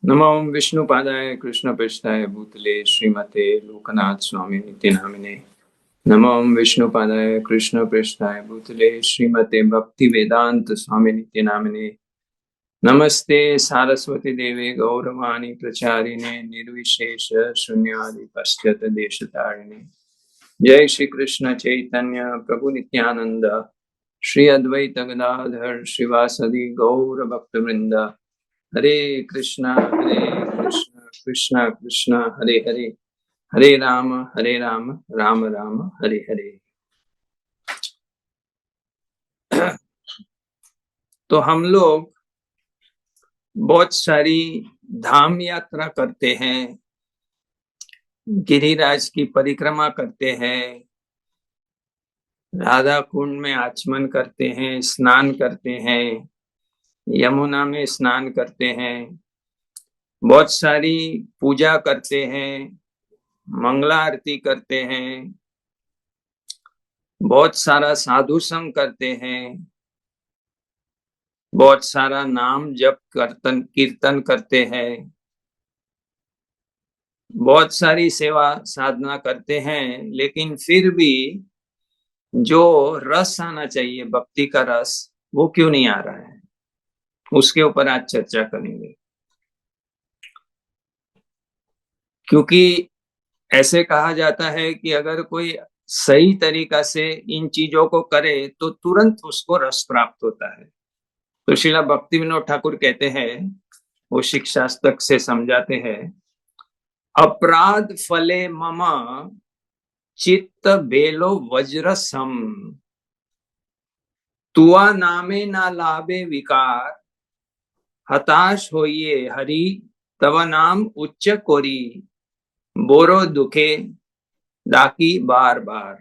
नमो विष्णुपादाय कृष्णपृष्ठाय भूतले श्रीमते लोकनाथ स्वामी नित्य नामिने। नमो विष्णुपादाय कृष्णपृष्ठाय भूतले श्रीमते भक्ति वेदांत स्वामी नित्य नामिने। नमस्ते सारस्वती देवे गौरवाणी प्रचारिणे निर्विशेष शून्यादि पश्चात देशतारिणे। जय श्री कृष्ण चैतन्य प्रभु नित्यानंद श्री अद्वैत गदाधर श्रीवासदि गौर भक्त वृंद। हरे कृष्णा कृष्णा कृष्णा हरे हरे, हरे राम राम राम हरे हरे। तो हम लोग बहुत सारी धाम यात्रा करते हैं, गिरिराज की परिक्रमा करते हैं, राधा कुंड में आचमन करते हैं, स्नान करते हैं, यमुना में स्नान करते हैं, बहुत सारी पूजा करते हैं, मंगला आरती करते हैं, बहुत सारा साधु संग करते हैं, बहुत सारा नाम जप कीर्तन करते हैं, बहुत सारी सेवा साधना करते हैं, लेकिन फिर भी जो रस आना चाहिए, भक्ति का रस, वो क्यों नहीं आ रहा है, उसके ऊपर आज चर्चा करेंगे। क्योंकि ऐसे कहा जाता है कि अगर कोई सही तरीका से इन चीजों को करे तो तुरंत उसको रस प्राप्त होता है। तो श्रीला भक्ति विनोद ठाकुर कहते हैं, वो शिक्षास्तक से समझाते हैं, अपराध फले मम चित्त बेलो वज्र सम, तुआ नामे ना लाभे विकार, हताश होइए हरि तव नाम उच्च कोरी, बोरो दुखे डाकी बार बार।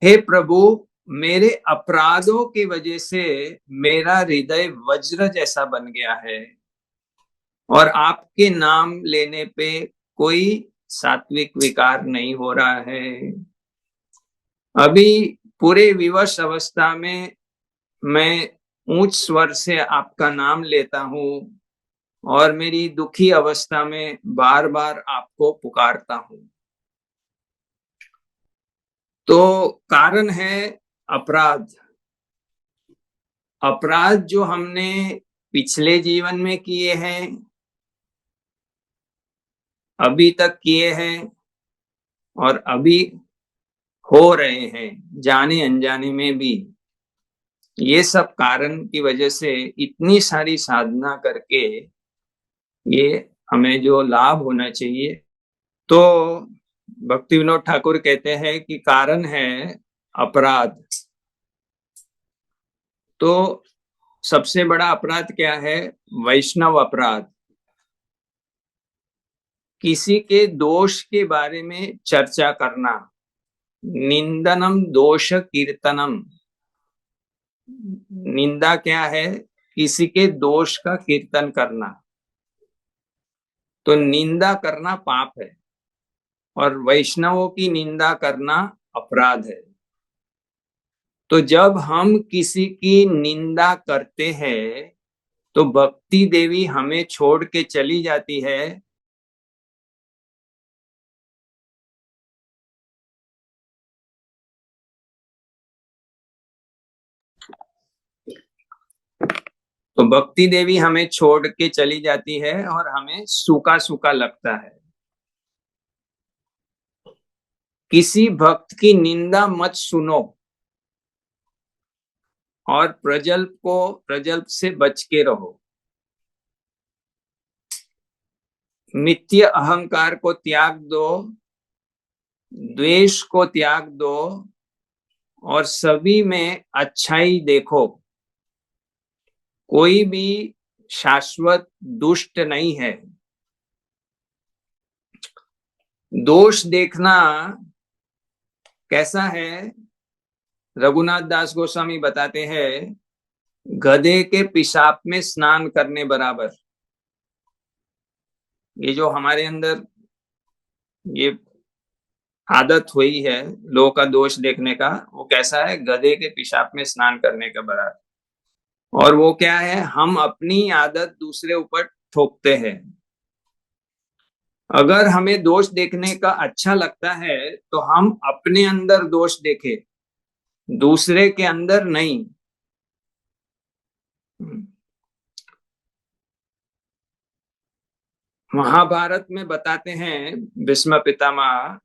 हे प्रभु, मेरे अपराधों की वजह से मेरा हृदय वज्र जैसा बन गया है और आपके नाम लेने पे कोई सात्विक विकार नहीं हो रहा है। अभी पूरे विवश अवस्था में मैं ऊंच स्वर से आपका नाम लेता हूं और मेरी दुखी अवस्था में बार बार आपको पुकारता हूं। तो कारण है अपराध। अपराध जो हमने पिछले जीवन में किए हैं, अभी तक किए हैं और अभी हो रहे हैं, जाने अनजाने में भी, ये सब कारण की वजह से इतनी सारी साधना करके ये हमें जो लाभ होना चाहिए। तो भक्ति विनोद ठाकुर कहते हैं कि कारण है अपराध। तो सबसे बड़ा अपराध क्या है? वैष्णव अपराध। किसी के दोष के बारे में चर्चा करना, निंदनम दोष कीर्तनम। निंदा क्या है? किसी के दोष का कीर्तन करना। तो निंदा करना पाप है और वैष्णवों की निंदा करना अपराध है। तो जब हम किसी की निंदा करते हैं तो भक्ति देवी हमें छोड़ के चली जाती है। तो भक्ति देवी हमें छोड़ के चली जाती है और हमें सूखा सूखा लगता है। किसी भक्त की निंदा मत सुनो और प्रजल्प से बच के रहो। मिथ्य अहंकार को त्याग दो, द्वेष को त्याग दो और सभी में अच्छाई देखो। कोई भी शाश्वत दुष्ट नहीं है। दोष देखना कैसा है? रघुनाथ दास गोस्वामी बताते हैं, गधे के पेशाब में स्नान करने बराबर। ये जो हमारे अंदर ये आदत हुई है लोगों का दोष देखने का, वो कैसा है? गधे के पेशाब में स्नान करने का बराबर। और वो क्या है, हम अपनी आदत दूसरे ऊपर थोपते हैं। अगर हमें दोष देखने का अच्छा लगता है तो हम अपने अंदर दोष देखें, दूसरे के अंदर नहीं। महाभारत में बताते हैं भीष्म पितामह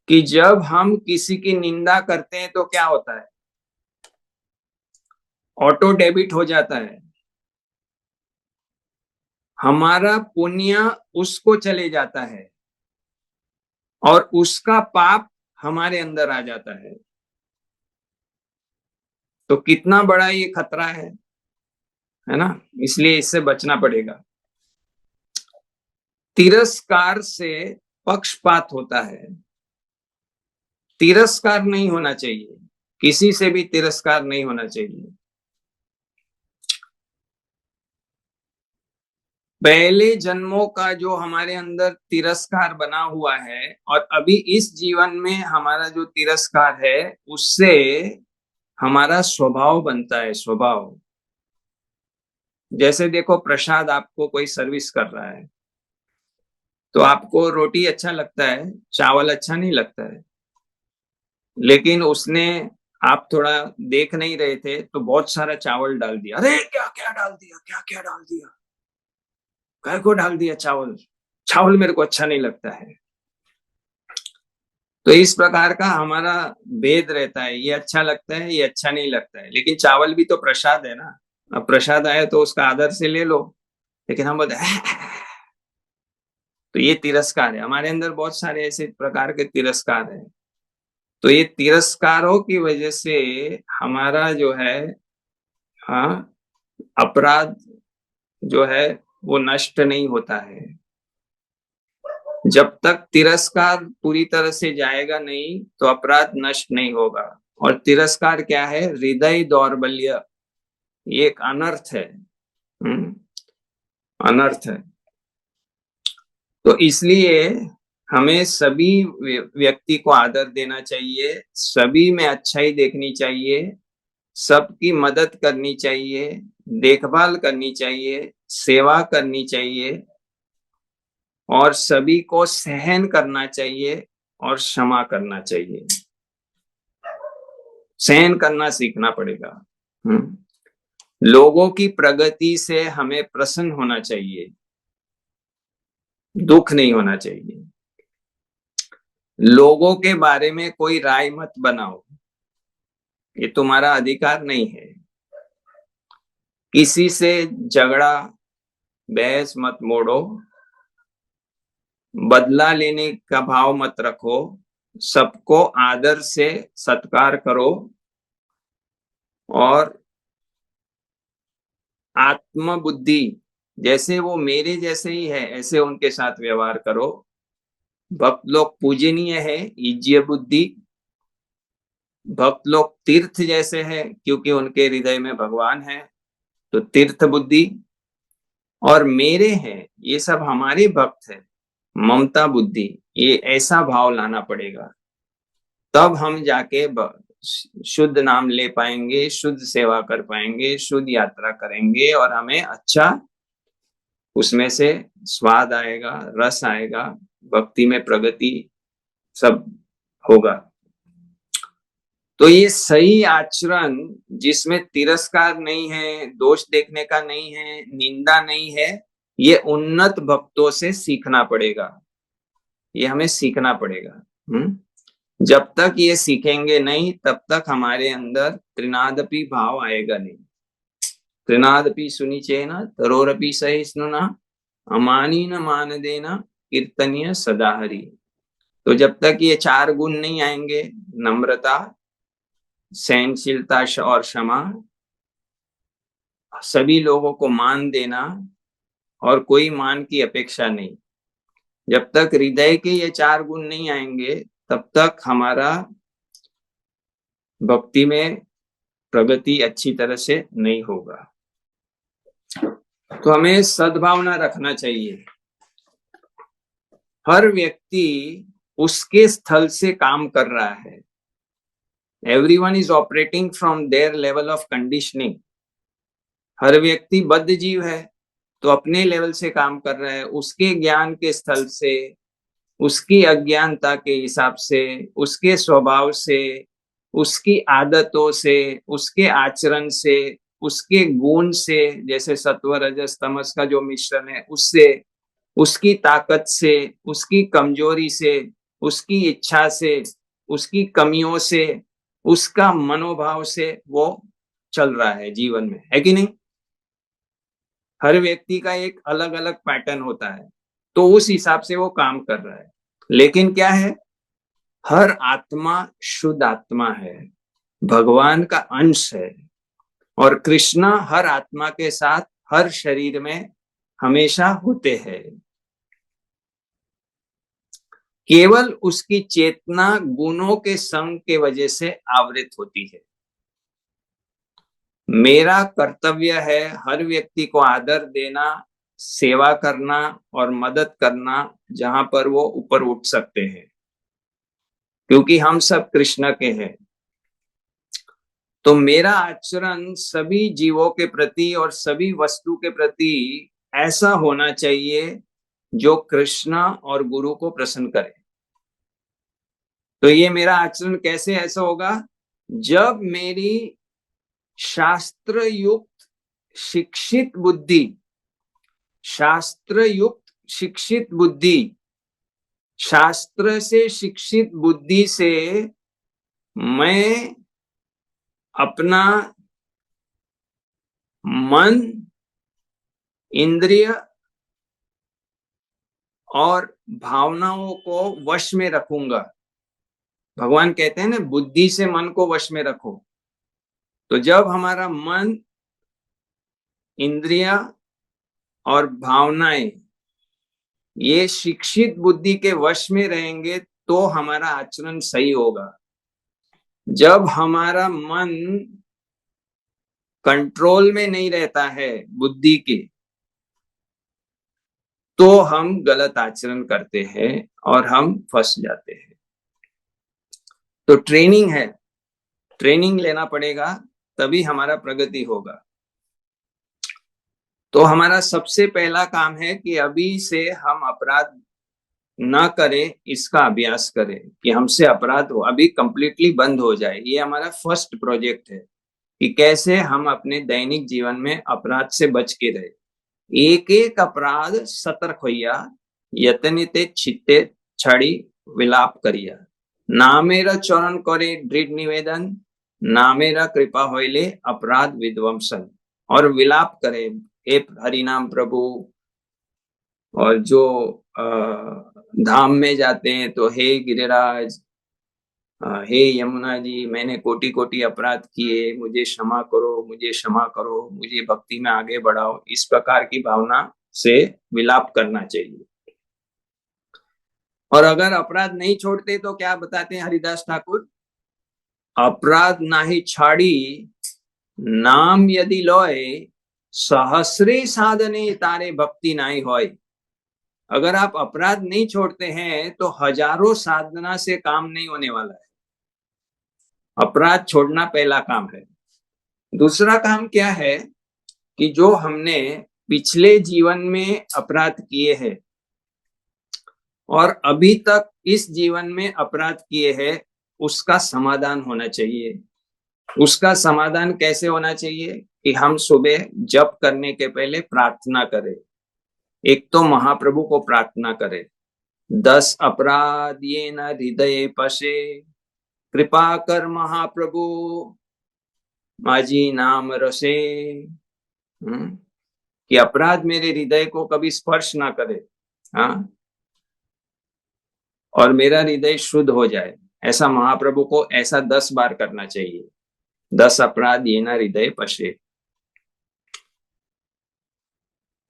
कि जब हम किसी की निंदा करते हैं तो क्या होता है, ऑटो डेबिट हो जाता है, हमारा पुण्य उसको चले जाता है और उसका पाप हमारे अंदर आ जाता है। तो कितना बड़ा ये खतरा है ना। इसलिए इससे बचना पड़ेगा। तिरस्कार से पक्षपात होता है, तिरस्कार नहीं होना चाहिए, किसी से भी तिरस्कार नहीं होना चाहिए। पहले जन्मों का जो हमारे अंदर तिरस्कार बना हुआ है और अभी इस जीवन में हमारा जो तिरस्कार है, उससे हमारा स्वभाव बनता है, स्वभाव। जैसे देखो, प्रसाद आपको कोई सर्विस कर रहा है तो आपको रोटी अच्छा लगता है, चावल अच्छा नहीं लगता है, लेकिन उसने, आप थोड़ा देख नहीं रहे थे तो बहुत सारा चावल डाल दिया। अरे क्या क्या डाल दिया, क्या क्या डाल दिया, काय को डाल दिया चावल, चावल मेरे को अच्छा नहीं लगता है। तो इस प्रकार का हमारा भेद रहता है, ये अच्छा लगता है, ये अच्छा नहीं लगता है। लेकिन चावल भी तो प्रसाद है ना। अब प्रसाद आया तो उसका आदर से ले लो, लेकिन हम बोलते तो ये तिरस्कार है। हमारे अंदर बहुत सारे ऐसे प्रकार के तिरस्कार है। तो ये तिरस्कारों की वजह से हमारा जो है, हाँ, अपराध जो है वो नष्ट नहीं होता है। जब तक तिरस्कार पूरी तरह से जाएगा नहीं तो अपराध नष्ट नहीं होगा। और तिरस्कार क्या है, हृदय दौर्बल्य, ये एक अनर्थ है। अनर्थ है। तो इसलिए हमें सभी व्यक्ति को आदर देना चाहिए, सभी में अच्छाई देखनी चाहिए, सबकी मदद करनी चाहिए, देखभाल करनी चाहिए, सेवा करनी चाहिए और सभी को सहन करना चाहिए और क्षमा करना चाहिए। सहन करना सीखना पड़ेगा। लोगों की प्रगति से हमें प्रसन्न होना चाहिए, दुख नहीं होना चाहिए। लोगों के बारे में कोई राय मत बनाओ, ये तुम्हारा अधिकार नहीं है। किसी से झगड़ा बहस मत मोड़ो, बदला लेने का भाव मत रखो, सबको आदर से सत्कार करो और आत्म बुद्धि, जैसे वो मेरे जैसे ही है ऐसे उनके साथ व्यवहार करो। भक्त लोग पूजनीय है, इज्य बुद्धि। भक्त लोग तीर्थ जैसे है क्योंकि उनके हृदय में भगवान है, तो तीर्थ बुद्धि। और मेरे हैं, ये सब हमारे भक्त है, ममता बुद्धि। ये ऐसा भाव लाना पड़ेगा, तब हम जाके शुद्ध नाम ले पाएंगे, शुद्ध सेवा कर पाएंगे, शुद्ध यात्रा करेंगे और हमें अच्छा उसमें से स्वाद आएगा, रस आएगा, भक्ति में प्रगति सब होगा। तो ये सही आचरण जिसमें तिरस्कार नहीं है, दोष देखने का नहीं है, निंदा नहीं है, ये उन्नत भक्तों से सीखना पड़ेगा। ये हमें सीखना पड़ेगा। जब तक ये सीखेंगे नहीं तब तक हमारे अंदर त्रिनादपि भाव आएगा नहीं। त्रिनादपि सुनिचेन तरोरपि सहिष्णुना अमानीन मान देना कीर्तनीय सदा हरि। तो जब तक ये चार गुण नहीं आएंगे, नम्रता, सहनशीलता और क्षमा, सभी लोगों को मान देना और कोई मान की अपेक्षा नहीं, जब तक हृदय के ये चार गुण नहीं आएंगे तब तक हमारा भक्ति में प्रगति अच्छी तरह से नहीं होगा। तो हमें सद्भावना रखना चाहिए। हर व्यक्ति उसके स्थल से काम कर रहा है। Everyone is operating from their level of conditioning. हर व्यक्ति बद्ध जीव है, तो अपने लेवल से काम कर रहा है, उसके ज्ञान के स्थल से, उसकी अज्ञानता के हिसाब से, उसके स्वभाव से, उसकी आदतों से, उसके आचरण से, उसके गुण से, जैसे सत्व रजस तमस का जो मिश्रण है उससे, उसकी ताकत से, उसकी कमजोरी से, उसकी इच्छा से, उसकी कमियों से, उसका मनोभाव से वो चल रहा है जीवन में, है कि नहीं? हर व्यक्ति का एक अलग अलग पैटर्न होता है, तो उस हिसाब से वो काम कर रहा है। लेकिन क्या है, हर आत्मा शुद्ध आत्मा है, भगवान का अंश है, और कृष्णा हर आत्मा के साथ हर शरीर में हमेशा होते हैं। केवल उसकी चेतना गुणों के संग के वजह से आवृत होती है। मेरा कर्तव्य है हर व्यक्ति को आदर देना, सेवा करना और मदद करना जहां पर वो ऊपर उठ सकते हैं, क्योंकि हम सब कृष्ण के हैं। तो मेरा आचरण सभी जीवों के प्रति और सभी वस्तु के प्रति ऐसा होना चाहिए जो कृष्ण और गुरु को प्रसन्न करे। तो ये मेरा आचरण कैसे ऐसा होगा? जब मेरी शास्त्र युक्त शिक्षित बुद्धि, शास्त्र युक्त शिक्षित बुद्धि, शास्त्र से शिक्षित बुद्धि से मैं अपना मन, इंद्रिय और भावनाओं को वश में रखूंगा। भगवान कहते हैं ना, बुद्धि से मन को वश में रखो। तो जब हमारा मन, इंद्रिया और भावनाएं ये शिक्षित बुद्धि के वश में रहेंगे तो हमारा आचरण सही होगा। जब हमारा मन कंट्रोल में नहीं रहता है बुद्धि के, तो हम गलत आचरण करते हैं और हम फंस जाते हैं। तो ट्रेनिंग है, ट्रेनिंग लेना पड़ेगा, तभी हमारा प्रगति होगा। तो हमारा सबसे पहला काम है कि अभी से हम अपराध ना करें, इसका अभ्यास करें कि हमसे अपराध हो अभी कंप्लीटली बंद हो जाए। ये हमारा फर्स्ट प्रोजेक्ट है कि कैसे हम अपने दैनिक जीवन में अपराध से बच के रहे। एक एक अपराध सतर्क होइया, यतनिते छिते छड़ी विलाप करिया, नामेरा चरण करे दृढ़ निवेदन, नामेरा कृपा होइले अपराध विध्वंसन। और विलाप करे, हे हरिनाम प्रभु। और जो धाम में जाते हैं तो हे गिरिराज, हे यमुना जी, मैंने कोटि कोटि अपराध किए, मुझे क्षमा करो, मुझे क्षमा करो, मुझे भक्ति में आगे बढ़ाओ। इस प्रकार की भावना से विलाप करना चाहिए। और अगर अपराध नहीं छोड़ते तो क्या बताते हैं हरिदास ठाकुर? अपराध नाही छाड़ी, नाम यदि लोय, सहस्रे साधने तारे भक्ति नाही होय। अगर आप अपराध नहीं छोड़ते हैं तो हजारों साधना से काम नहीं होने वाला है। अपराध छोड़ना पहला काम है। दूसरा काम क्या है कि जो हमने पिछले जीवन में अपराध किए हैं और अभी तक इस जीवन में अपराध किए हैं, उसका समाधान होना चाहिए। उसका समाधान कैसे होना चाहिए कि हम सुबह जप करने के पहले प्रार्थना करें। एक तो महाप्रभु को प्रार्थना करें, 10 अपराध ये न हृदय पशे, कृपा कर महाप्रभु माझी नाम रसे। कि अपराध मेरे हृदय को कभी स्पर्श ना करे, हाँ, और मेरा हृदय शुद्ध हो जाए। ऐसा महाप्रभु को ऐसा 10 बार करना चाहिए। 10 अपराध ये ना हृदय पशे।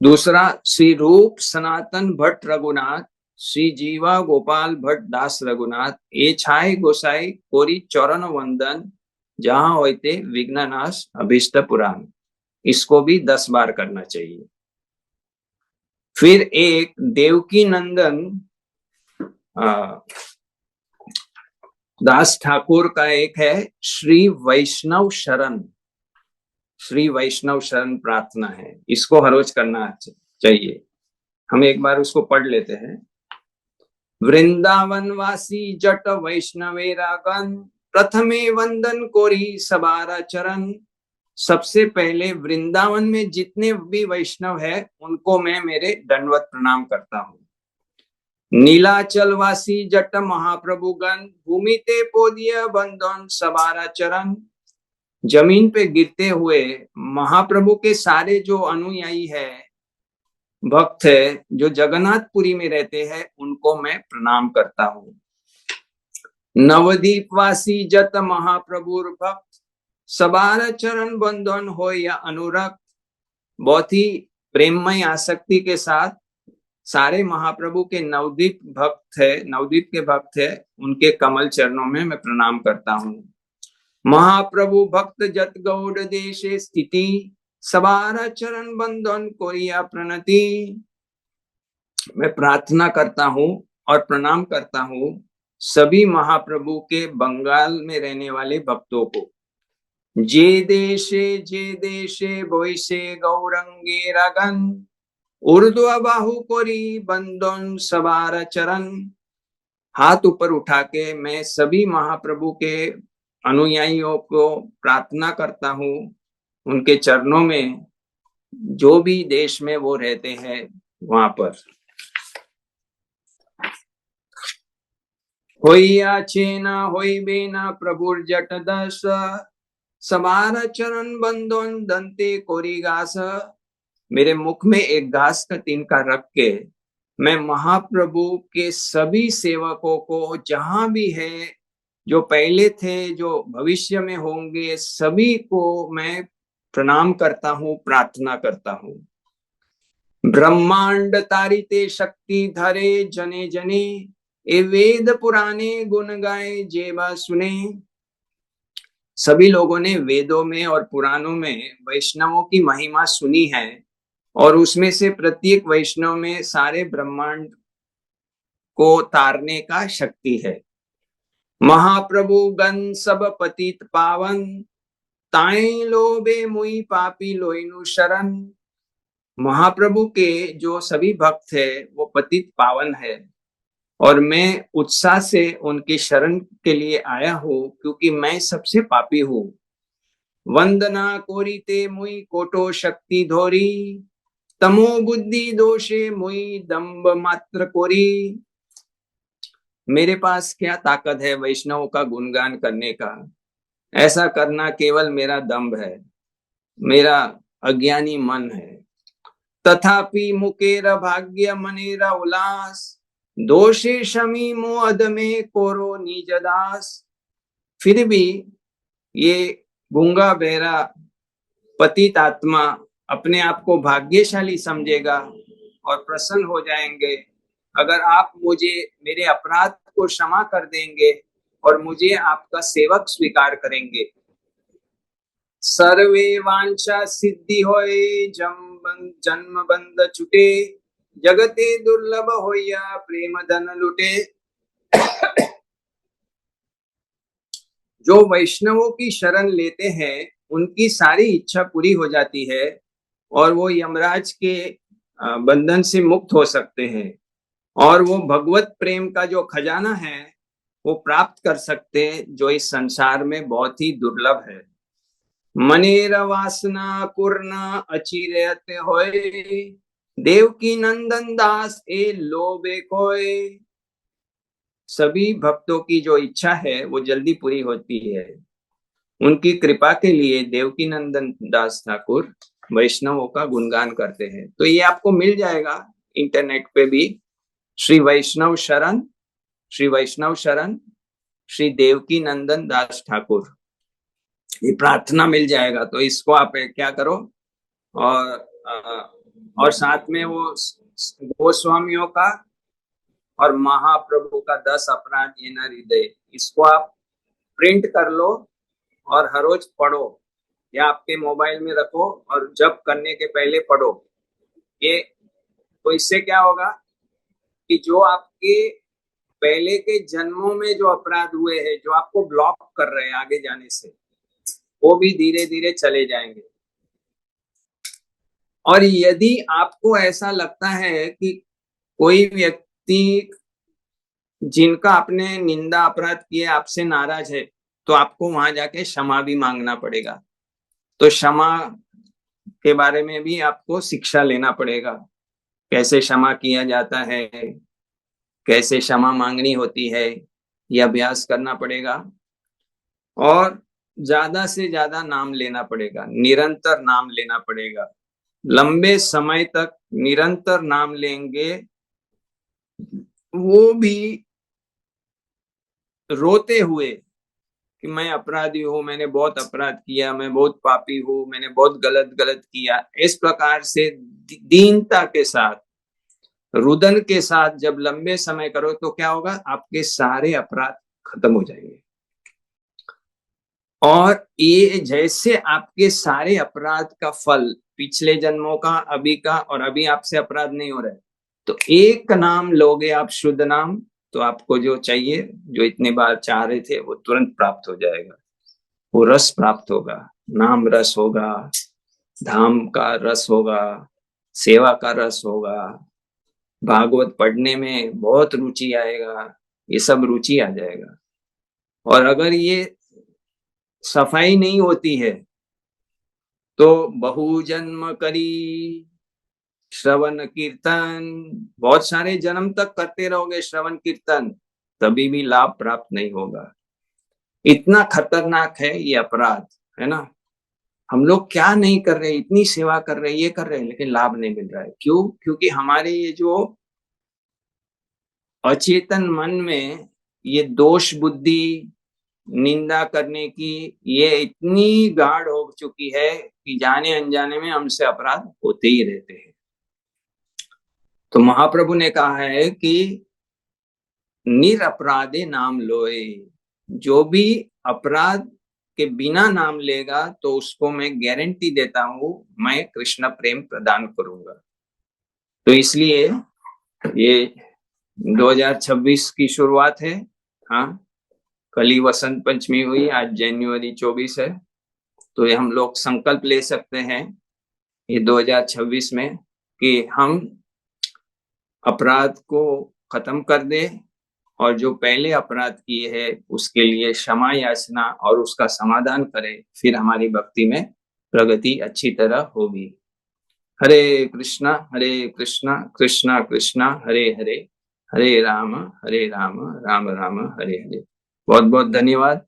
दूसरा, श्री रूप सनातन भट्ट रघुनाथ, श्री जीवा गोपाल भट्ट दास रघुनाथ, ए छाय गोसाई कोरी चरण वंदन, जहां होते विघ्ननाश अभिष्ट पुराण। इसको भी 10 बार करना चाहिए। फिर एक देवकी नंदन दास ठाकुर का एक है श्री वैष्णव शरण। श्री वैष्णव शरण प्रार्थना है, इसको हर रोज करना चाहिए। हम एक बार उसको पढ़ लेते हैं। वृंदावन वासी जट वैष्णवेरागन, प्रथमे वंदन कोरी सबारा चरण। सबसे पहले वृंदावन में जितने भी वैष्णव है उनको मैं मेरे दंडवत प्रणाम करता हूँ। नीलाचल वासी जट महाप्रभुगण, भूमि ते पोदिय बंधन सबारा चरण। जमीन पे गिरते हुए महाप्रभु के सारे जो अनुयायी है, भक्त है, जो जगन्नाथपुरी में रहते हैं, उनको मैं प्रणाम करता हूँ। नवदीप वासी जत महाप्रभुर भक्त, सबार चरण बंधन हो या अनुरक्त। बहुत ही प्रेममय आसक्ति के साथ सारे महाप्रभु के नवदीप के भक्त है, उनके कमल चरणों में मैं प्रणाम करता हूँ। महाप्रभु भक्त जत गौड़ देशे स्थिति, सबार चरण बंधन कोरिया प्रणति। मैं प्रार्थना करता हूँ और प्रणाम करता हूँ सभी महाप्रभु के बंगाल में रहने वाले भक्तों को। जे देशे वैसे गौरंगे रगन, उर्ध्व बाहु कोरी बंधन सबार चरण। हाथ ऊपर उठा के मैं सभी महाप्रभु के अनुयायियों को प्रार्थना करता हूँ, उनके चरणों में, जो भी देश में वो रहते हैं वहां पर। होइया चेना होई बेना प्रभुर जट दस, सबार चरण बंधन दंते कोरी घास। मेरे मुख में एक घास का तिनका रख के मैं महाप्रभु के सभी सेवकों को, जहां भी है, जो पहले थे, जो भविष्य में होंगे, सभी को मैं प्रणाम करता हूँ, प्रार्थना करता हूँ। ब्रह्मांड तारिते शक्ति धरे जने जने, ए वेद पुराने गुण गाए जेबा सुने। सभी लोगों ने वेदों में और पुराणों में वैष्णवों की महिमा सुनी है, और उसमें से प्रत्येक वैष्णव में सारे ब्रह्मांड को तारने का शक्ति है। महाप्रभु गण सब पतित पावन, ताई लोबे मुई पापी लोइनु शरण। महाप्रभु के जो सभी भक्त है वो पतित पावन है, और मैं उत्साह से उनकी शरण के लिए आया हूँ, क्योंकि मैं सबसे पापी हूँ। वंदना कोरीते मुई कोटो शक्ति धोरी, तमो बुद्धि दोषे मुई दम्ब मात्र कोरी। मेरे पास क्या ताकत है वैष्णव का गुणगान करने का? ऐसा करना केवल मेरा दम्भ है, मेरा अज्ञानी मन है। तथापि मुकेर भाग्य मनेरा उल्लास, दोषे शमी मो अदमे कोरो निज दास। फिर भी ये गूंगा बहरा पतित आत्मा अपने आप को भाग्यशाली समझेगा और प्रसन्न हो जाएंगे अगर आप मुझे, मेरे अपराध को क्षमा कर देंगे और मुझे आपका सेवक स्वीकार करेंगे। सर्वे वांछा सिद्धि होए, जन्म बंध छुटे, जगते दुर्लभ होया प्रेम धन लुटे। जो वैष्णवों की शरण लेते हैं उनकी सारी इच्छा पूरी हो जाती है और वो यमराज के बंधन से मुक्त हो सकते हैं, और वो भगवत प्रेम का जो खजाना है वो प्राप्त कर सकते हैं, जो इस संसार में बहुत ही दुर्लभ है। मनेर वासना पूर्णा अचिरत होए, देवकी नंदन दास ए लोबे कोय। सभी भक्तों की जो इच्छा है वो जल्दी पूरी होती है। उनकी कृपा के लिए देवकी नंदन दास ठाकुर वैष्णवों का गुणगान करते हैं। तो ये आपको मिल जाएगा इंटरनेट पे भी, श्री वैष्णव शरण, श्री वैष्णव शरण, श्री देवकी नंदन दास ठाकुर, ये प्रार्थना मिल जाएगा। तो इसको आप क्या करो, और साथ में वो गोस्वामियों का और महाप्रभु का 10 अपराध ये न हृदय, इसको आप प्रिंट कर लो और हर रोज पढ़ो, या आपके मोबाइल में रखो और जप करने के पहले पढ़ो। ये तो इससे क्या होगा कि जो आपके पहले के जन्मों में जो अपराध हुए हैं, जो आपको ब्लॉक कर रहे हैं आगे जाने से, वो भी धीरे धीरे चले जाएंगे। और यदि आपको ऐसा लगता है कि कोई व्यक्ति जिनका आपने निंदा अपराध किए आपसे नाराज है, तो आपको वहां जाके क्षमा भी मांगना पड़ेगा। तो क्षमा के बारे में भी आपको शिक्षा लेना पड़ेगा, कैसे क्षमा किया जाता है, कैसे क्षमा मांगनी होती है, यह अभ्यास करना पड़ेगा। और ज्यादा से ज्यादा नाम लेना पड़ेगा, निरंतर नाम लेना पड़ेगा। लंबे समय तक निरंतर नाम लेंगे, वो भी रोते हुए कि मैं अपराधी हूं, मैंने बहुत अपराध किया, मैं बहुत पापी हूं, मैंने बहुत गलत गलत किया, इस प्रकार से दीनता के साथ, रुदन के साथ जब लंबे समय करो तो क्या होगा, आपके सारे अपराध खत्म हो जाएंगे। और ये जैसे आपके सारे अपराध का फल, पिछले जन्मों का, अभी का, और अभी आपसे अपराध नहीं हो रहा है, तो एक नाम लोगे आप, शुद्ध नाम, तो आपको जो चाहिए, जो इतने बार चाह रहे थे, वो तुरंत प्राप्त हो जाएगा। वो रस प्राप्त होगा, नाम रस होगा, धाम का रस होगा, सेवा का रस होगा, भागवत पढ़ने में बहुत रुचि आएगा, ये सब रुचि आ जाएगा। और अगर ये सफाई नहीं होती है तो बहुजन्म करी श्रवण कीर्तन, बहुत सारे जन्म तक करते रहोगे श्रवण कीर्तन, तभी भी लाभ प्राप्त नहीं होगा। इतना खतरनाक है ये अपराध, है ना। हम लोग क्या नहीं कर रहे, इतनी सेवा कर रहे, ये कर रहे हैं, लेकिन लाभ नहीं मिल रहा है। क्यों? क्योंकि हमारे ये जो अचेतन मन में ये दोष बुद्धि, निंदा करने की, ये इतनी गाढ़ हो चुकी है कि जाने अनजाने में हमसे अपराध होते ही रहते हैं। तो महाप्रभु ने कहा है कि निरपराधे नाम लोए, जो भी अपराध के बिना नाम लेगा तो उसको मैं गारंटी देता हूं, मैं कृष्ण प्रेम प्रदान करूंगा। तो इसलिए ये 2026 की शुरुआत है। हाँ, कल ही वसंत पंचमी हुई, आज जनवरी 24 है। तो ये हम लोग संकल्प ले सकते हैं ये 2026 में कि हम अपराध को खत्म कर दे, और जो पहले अपराध किए हैं उसके लिए क्षमा याचना और उसका समाधान करें, फिर हमारी भक्ति में प्रगति अच्छी तरह होगी। हरे कृष्णा कृष्णा कृष्णा हरे हरे, हरे राम राम राम हरे हरे। बहुत बहुत धन्यवाद।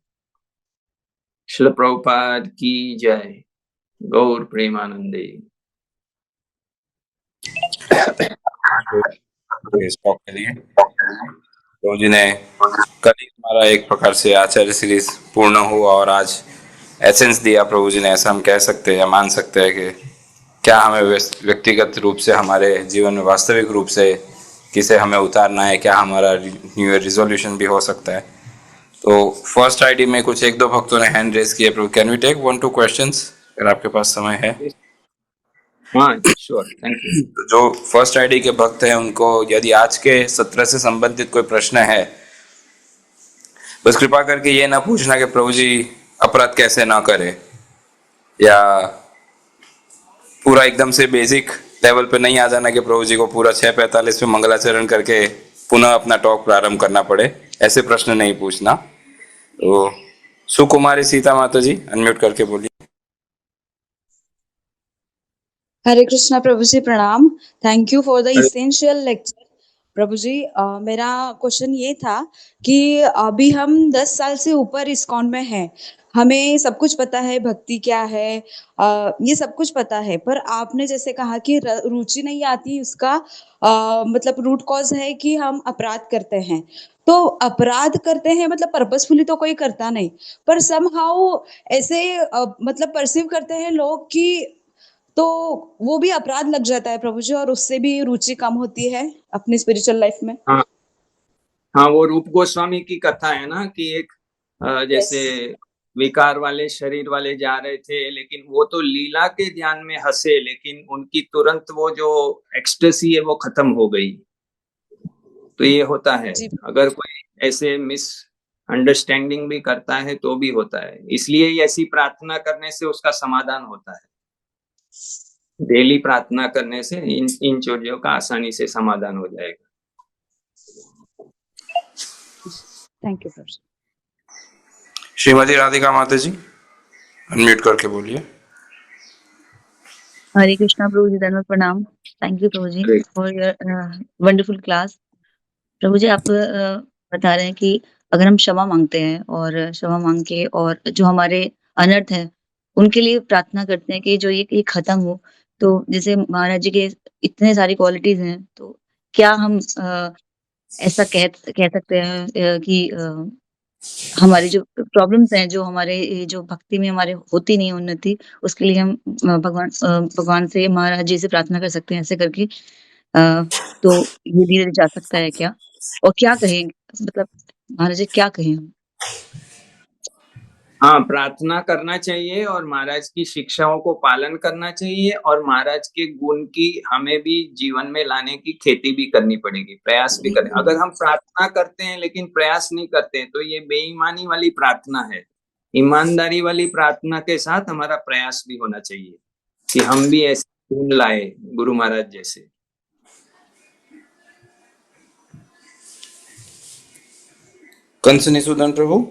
श्रील प्रभुपाद की जय। गौर प्रेमानंदे। इस टॉक के लिए प्रभु जी ने कल ही हमारा एक प्रकार से आचार्य सीरीज पूर्ण हुआ और आज एसेंस दिया प्रभु जी ने, ऐसा हम कह सकते हैं या मान सकते हैं कि क्या हमें व्यक्तिगत रूप से हमारे जीवन में वास्तविक रूप से किसे हमें उतारना है, क्या हमारा न्यू ईयर रिजोल्यूशन भी हो सकता है। तो फर्स्ट आईडी में कुछ एक दो भक्तों ने हैंड रेज किए। प्रभु कैन वी टेक 1-2 क्वेश्चंस अगर आपके पास समय है? हाँ श्योर, थैंक यू। जो फर्स्ट आईडी के भक्त हैं उनको यदि आज के सत्र से संबंधित कोई प्रश्न है, बस कृपा करके ये ना पूछना कि प्रभु जी अपराध कैसे ना करे, या पूरा एकदम से बेसिक लेवल पे नहीं आ जाना कि प्रभु जी को पूरा 6:45 में मंगलाचरण करके पुनः अपना टॉक प्रारंभ करना पड़े, ऐसे प्रश्न नहीं पूछना। तो सुकुमारी सीता माता जी अनम्यूट करके बोलिए। हरे कृष्णा प्रभु जी, प्रणाम। Thank you for the essential lecture. Prabhu ji, मेरा क्वेश्चन ये था कि अभी हम 10 साल से ऊपर इस्कॉन में हैं, हमें सब कुछ पता है, भक्ति क्या है, ये सब कुछ पता है, पर आपने जैसे कहा कि रुचि नहीं आती, उसका मतलब रूट कॉज है कि हम अपराध करते हैं। तो अपराध करते हैं मतलब पर्पसफुली तो कोई करता नहीं, पर समहाउ ऐसे मतलब परसीव करते हैं लोग कि तो वो भी अपराध लग जाता है प्रभु जी, और उससे भी रुचि कम होती है अपनी स्पिरिचुअल लाइफ में। हाँ हाँ, वो रूप गोस्वामी की कथा है ना कि एक जैसे विकार वाले शरीर वाले जा रहे थे, लेकिन वो तो लीला के ध्यान में हंसे, लेकिन उनकी तुरंत वो जो एक्सटेसी है वो खत्म हो गई। तो ये होता है, अगर कोई ऐसे मिस अंडरस्टैंडिंग भी करता है तो भी होता है, इसलिए ऐसी प्रार्थना करने से उसका समाधान होता है। डेली प्रार्थना करने से इन चीजों का आसानी से समाधान हो जाएगा। थैंक यू प्रभु। श्रीमती राधिका माता जी, अनम्यूट करके बोलिए। हरे कृष्णा प्रभु जी, धन्यवाद, प्रणाम। थैंक यू प्रभु जी हरे for your wonderful class. Prabhu ji, आप बता रहे हैं कि अगर हम क्षमा मांगते हैं और क्षमा मांग के और जो हमारे अनर्थ है उनके लिए प्रार्थना करते हैं कि जो ये खत्म हो, तो जैसे महाराज जी के इतने सारी क्वालिटीज हैं, तो क्या हम ऐसा कह सकते हैं कि हमारी जो प्रॉब्लम्स हैं, जो हमारे ये जो भक्ति में हमारे होती नहीं है उन्नति, उसके लिए हम भगवान से, महाराज जी से प्रार्थना कर सकते हैं ऐसे करके, तो ये धीरे जा सकता है क्या? और क्या कहें, मतलब महाराज जी क्या कहें हम? हाँ, प्रार्थना करना चाहिए और महाराज की शिक्षाओं को पालन करना चाहिए और महाराज के गुण की हमें भी जीवन में लाने की खेती भी करनी पड़ेगी, प्रयास भी करें। अगर हम प्रार्थना करते हैं लेकिन प्रयास नहीं करते तो ये बेईमानी वाली प्रार्थना है। ईमानदारी वाली प्रार्थना के साथ हमारा प्रयास भी होना चाहिए कि हम भी ऐसे गुण लाए गुरु महाराज जैसे। कंसनिसूदन प्रभु।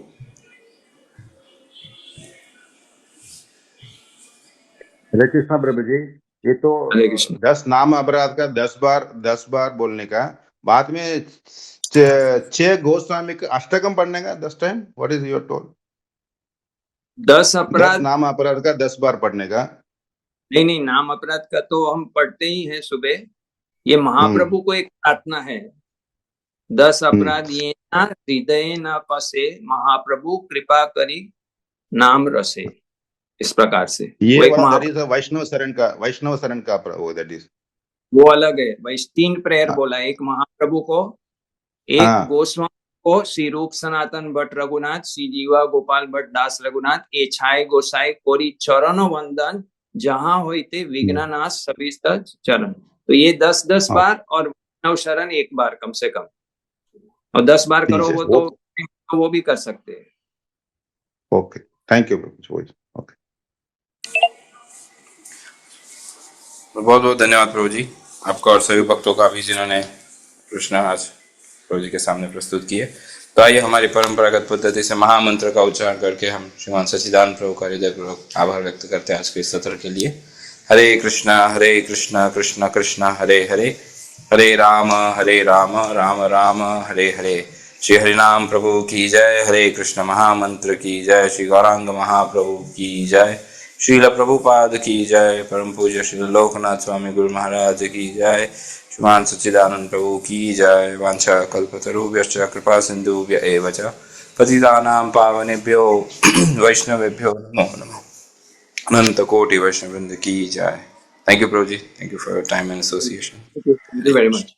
हरे कृष्णा प्रभु जी, ये तो हरे कृष्ण। 10 नाम अपराध का 10 बार बोलने का, बाद में 6 गोस्वामी का अष्टकम पढ़ने का 10 time, what is your toll? 10 10 अपराध नाम अपराध का 10 बार पढ़ने का। नहीं, नाम अपराध का तो हम पढ़ते ही हैं सुबह। ये महाप्रभु को एक प्रार्थना है, 10 अपराध ये ना हृदय न पसे, महाप्रभु कृपा करी नाम रसे। इस प्रकार से ये वो एक वाला दैट इज वैष्णव शरण का वो दैट इज वो अलग है भाई। 3 प्रेयर बोला, एक महाप्रभु को, एक हाँ गोस्वामी को, श्री रूप सनातन भट्ट रघुनाथ, श्री जीवा गोपाल भट्ट दास रघुनाथ, ए छाए गोसाई कोरी चरण वंदन, जहां होते विघ्ननाश सभी चरण। तो ये 10-10 बार और वैष्णव शरण 1 बार कम से कम, और 10 बार करो वो तो वो भी कर सकते हैं। Okay, thank you Prabhu. Okay, बहुत बहुत धन्यवाद प्रभु जी आपका और सभी भक्तों का भी जिन्होंने प्रश्न आज प्रभु जी के सामने प्रस्तुत किए। तो आइए हमारी परंपरागत पद्धति से महामंत्र का उच्चारण करके हम श्रीमान सच्चिदानंद प्रभु का हृदयपूर्वक आभार व्यक्त करते हैं आज के इस सत्र के लिए। हरे कृष्णा कृष्णा कृष्णा हरे हरे, हरे राम राम राम हरे हरे। श्री हरिनाम प्रभु की जय। हरे कृष्ण महामंत्र की जय। श्री गौरांग महाप्रभु की जय। श्रील प्रभुपाद की जय। परम पूज्य श्री लोकनाथ स्वामी गुरु महाराज की जय। श्रीमान सच्चिदानंद प्रभु की जय। वांछा कल्पतरुभ्यश्च कृपा सिंधुभ्य एव च पतितानां पावनेभ्यो वैष्णवेभ्यो नमो नमः। अनंत कोटि वैष्णववृंद की जय। Thank you Prabhu ji, thank you for your time and association. Thank you very much.